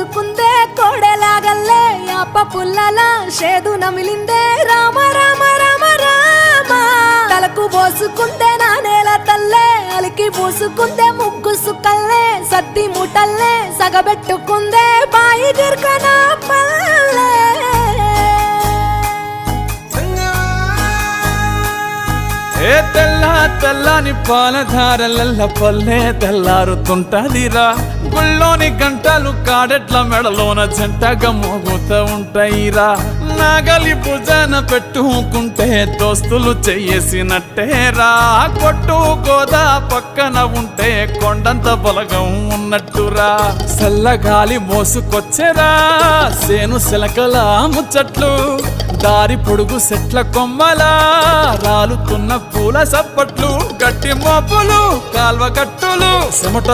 పోసుకుందే కోడెలాగల్లే యాప పుల్లలా షేదు నమిలిందే రామ రామ రామ రామ తలకు పోసుకుందే నా నేల తల్లే అలికి పూసుకుందే ముగ్గు సుక్కల్లే సద్ది ముటల్లే సగబెట్టుకుందే బాయి గిర్కన పల్లె ఏ తెల్ల తెల్లని పాలధారలల్ల పల్లె తెల్లారుతుంటదిరా గుళ్ళోని గంటలు కాడెట్ల మెడలోన జంటగా మోగుతూ ఉంటాయిరా నాగలి భుజాన పెట్టుకుంటే దోస్తులు చెయ్యేసినట్టేరా కొట్టు గోదా పక్కన ఉంటే కొండంత బలగం ఉన్నట్టురా చల్లగాలి మోసుకొచ్చెరా సేను శిలకల ముచ్చట్లు దారి పొడుగు సెట్ల కొమ్మలా రాలుతున్న పూల సప్పట్లు గట్టి మోపులు కాల్వ కట్టులు చెమట